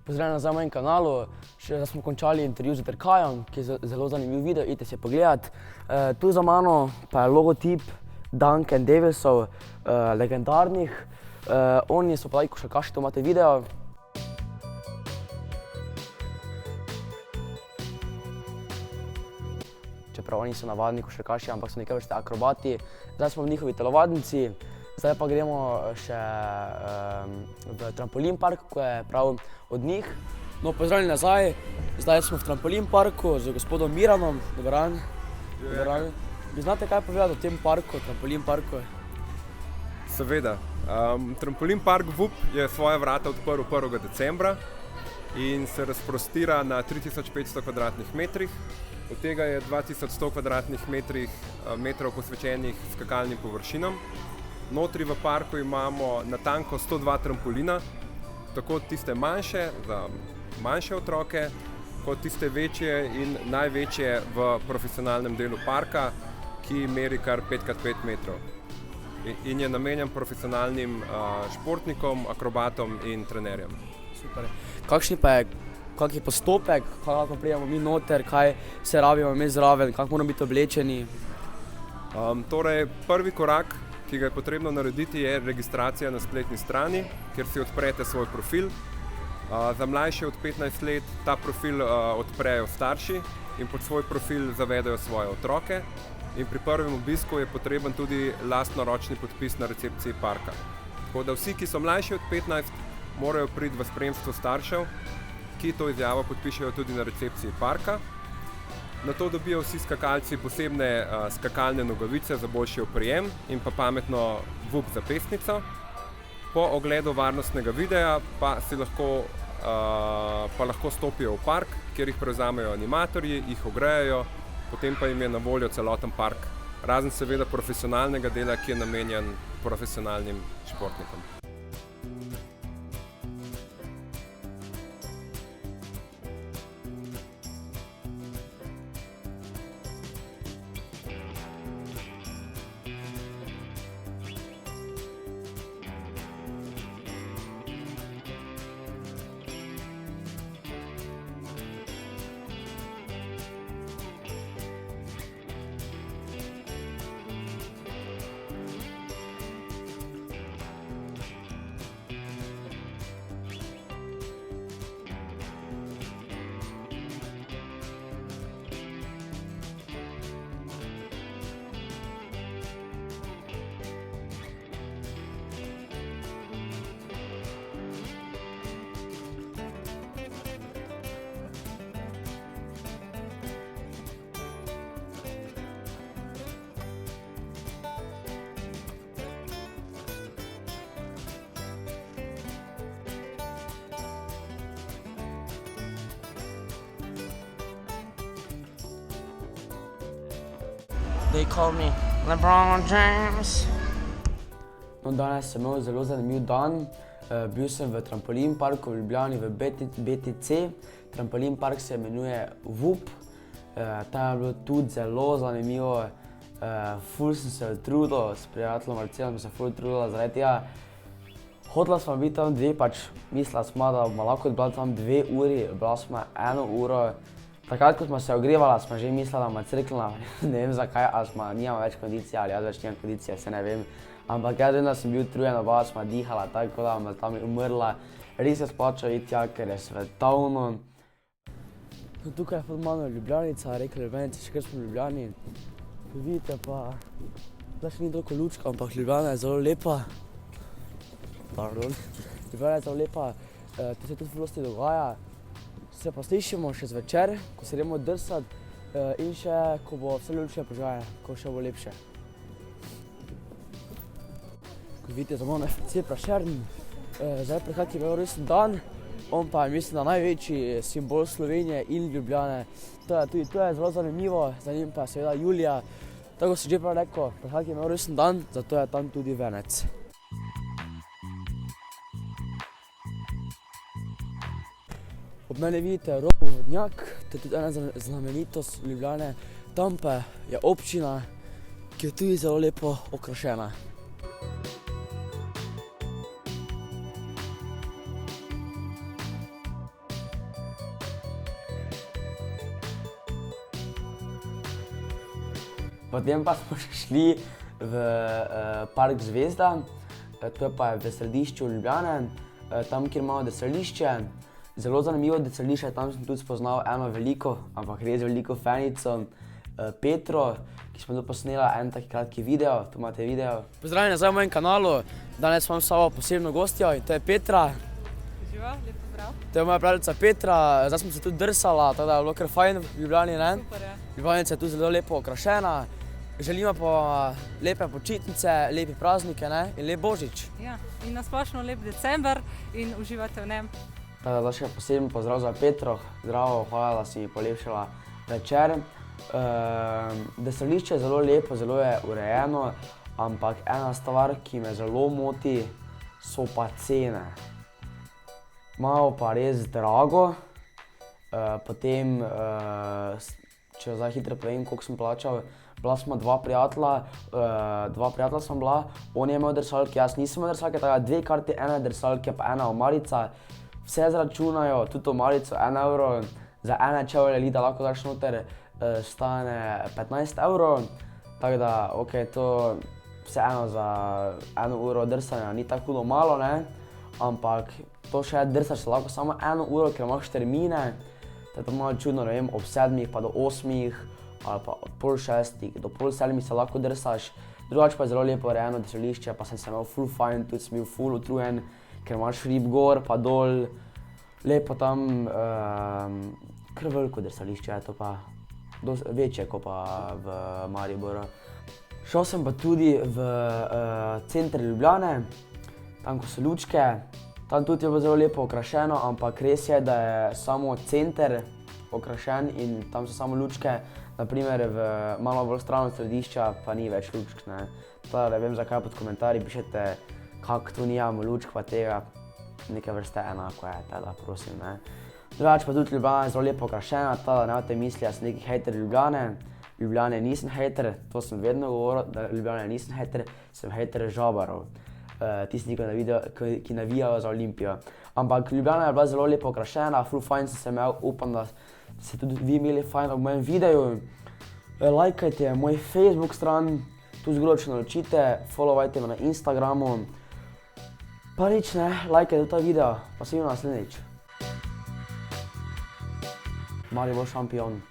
Pozdravljeni nazaj na mojem kanalu. Zdaj smo končali intervju z Terkajem, ki je zelo zanimiv video, idite si pogledat. Tu za mano pa je logotip Duncan Devilsov, legendarnih. Oni so pravi košarkaši, to imate video. Čeprav oni so navadni košarkaši, ampak so neke vrste akrobati. Zdaj smo v njihovi telovadnici. Zdaj pa gremo še v trampolin park, ko je prav od njih. No, pozdravljeni nazaj. Zdaj smo v trampolin parku z gospodom Miranom. Dober dan. Dober dan. Vi znate kaj povedati o tem parku, trampolin parku? Seveda. Trampolin park VUP je svoje vrata odprl 1. decembra in se razprostira na 3500 kvadratnih metrih. Od tega je 2100 kvadratnih metrov posvečenih skakalnim površinam. Notri v parku imamo natanko 102 trampolina, tako tiste manjše za manjše otroke, kot tiste večje in največje v profesionalnem delu parka, ki meri kar 5x5 metrov. In je namenjen profesionalnim športnikom, akrobatom in trenerjem. Super. Kak je postopek, kako prijemo mi noter, kaj se rabimo mi zraven, kako moramo biti oblečeni? Torej, prvi korak, ki ga je potrebno narediti, je registracija na spletni strani, kjer si odprete svoj profil. Za mlajše od 15 let ta profil odprejo starši in pod svoj profil zavedajo svoje otroke. In pri prvem obisku je potreben tudi lastnoročni podpis na recepciji parka. Tako da vsi, ki so mlajši od 15, morajo priti v spremstvu staršev, ki to izjavo podpišejo tudi na recepciji parka. Nato dobijo vsi skakalci posebne skakalne nogavice za boljši oprijem in pa pametno VUP zapestnico. Po ogledu varnostnega videa pa lahko stopijo v park, kjer jih prevzamejo animatorji, jih ogrejejo, potem pa jim je na voljo celoten park, razen seveda profesionalnega dela, ki je namenjen profesionalnim športnikom. They call me LeBron James. No, danes sem imel zelo zanimiv dan. Bil sem v trampolin parku v Ljubljani v BTC. Trampolin park se imenuje VUP. Tam je bilo tudi zelo zanimivo. Ful sem se trudil, s prijateljem Marcelom sem se ful trudila zaradi tega. Hotela smo biti tam mislila smo, da bomo lahko bila tam 2 uri, bila smo 1 uro. Takrat, ko smo se ogrevala, smo že mislila, da bomo crknila, ne vem zakaj, ali smo nimamo več kondicije, ali jaz več nimam kondicije, se ne vem. Ampak jaz vem, da sem bil utrujen, oba smo dihala, tako da bomo tam umrla. Res se splača iti tja, ker je svetovno. Tukaj je pod mano Ljubljanica, rekli Ljubljanice, še kar smo v Ljubljani. Vidite pa, zdaj še ni toliko lučka, ampak Ljubljana je zelo lepa. Pardon. Ljubljana je zelo lepa, tu se tudi ful dosti dogaja. Se pa slišimo še zvečer, ko se gremo drsat in še, ko bo vse lučje požgaje, ko še bo lepše. Kot vidite, za mano je FC Prešern, zdaj pred kratkim je imel rojstni dan, on pa je mislim, da največji simbol Slovenije in Ljubljane. Tudi to je zelo zanimivo, za njim pa je seveda Julija. Tako sem že prav rekel, pred kratkim je imel rojstni dan, zato je tam tudi venec. Ob mene vidite Rogov vodnjak, to je tudi ena znamenitost Ljubljane. Tam pa je občina, ki je tudi zelo lepo okrašena. Potem pa smo še šli v Park Zvezda, to je pa v središču Ljubljane, tam, kjer imamo desališče. Zelo zanimivo desališče, tam sem tudi spoznal eno veliko, ampak res veliko fanico, Petro, ki smo tudi posnela en taki kratki video, tu imate video. Pozdravljeni nazaj v mojem kanalu, danes imam s sabo posebno gostjo in to je Petra. Živa, lep pozdrav. To je moja prijateljica Petra, zdaj smo se tudi drsala, tako da je bilo kar fajn v Ljubljani, ne? Super je. Ljubljana je tudi zelo lepo okrašena, želimo pa lepe počitnice, lepe praznike, ne? In lep Božič. Ja, in nasplošno lep december in uživate v njem. Tako da še poseben pozdrav za Petro, zdravo, hvala, da si mi polepšala večer. Desališče je zelo lepo, zelo je urejeno, ampak ena stvar, ki me zelo moti, so pa cene. Malo pa res drago, potem, če zdaj hitro povem, koliko sem plačal, bila smo dva prijatelja sem bila, on je imel drsalke, jaz nisem imel drsalke, tako dve karti, ena drsalke pa ena omarica, vse zračunajo, tudi omarico 1 euro, za ene čevlje da lahko daš noter, stane 15 evrov, tako da, ok, to vseeno za 1 uro drsanja ni tako hudo malo, ne, ampak to še drsaš se lahko samo 1 uro, ker imaš termine, to je to malo čudno, ne vem, ob 7 pa do 8, ali pa od pol 6 do pol 7 se lahko drsaš, drugače pa je zelo lepo urejeno desališče, pa sem se imel ful fajn, tudi sem bil ful utrujen, ker imaš hrib gor pa dol, lepo tam, kar veliko drsališče je to pa, večje kot pa v Mariboru. Šel sem pa tudi v center Ljubljane, tam ko so lučke, tam tudi je bilo zelo lepo okrašeno, ampak res je, da je samo center okrašen in tam so samo lučke, naprimer v malo bolj stran od središča pa ni več lučk, ne. Tako da ne vem, zakaj pod komentarji pišete, kako tu nimamo lučk pa tega, neke vrste enako je, teda prosim, ne. Drugače pa tudi Ljubljana je zelo lepo okrašena, tako da ne boste mislili, da sem neki hejter Ljubljane. Ljubljane nisem hejter, to sem vedno govoril, da Ljubljane nisem hejter, sem hejter Žabarov. Tisti, ki navijajo za Olimpijo. Ampak Ljubljana je bila zelo lepo okrašena, ful fajn sem se imel, upam, da ste tudi vi imeli fajn ob mojem videu. Lajkajte moj Facebook stran, tu zgoraj če naročite, followajte me na Instagramu. Pa nič ne, lajkajte ta video, pa se vidimo naslednjič. Maribor šampion.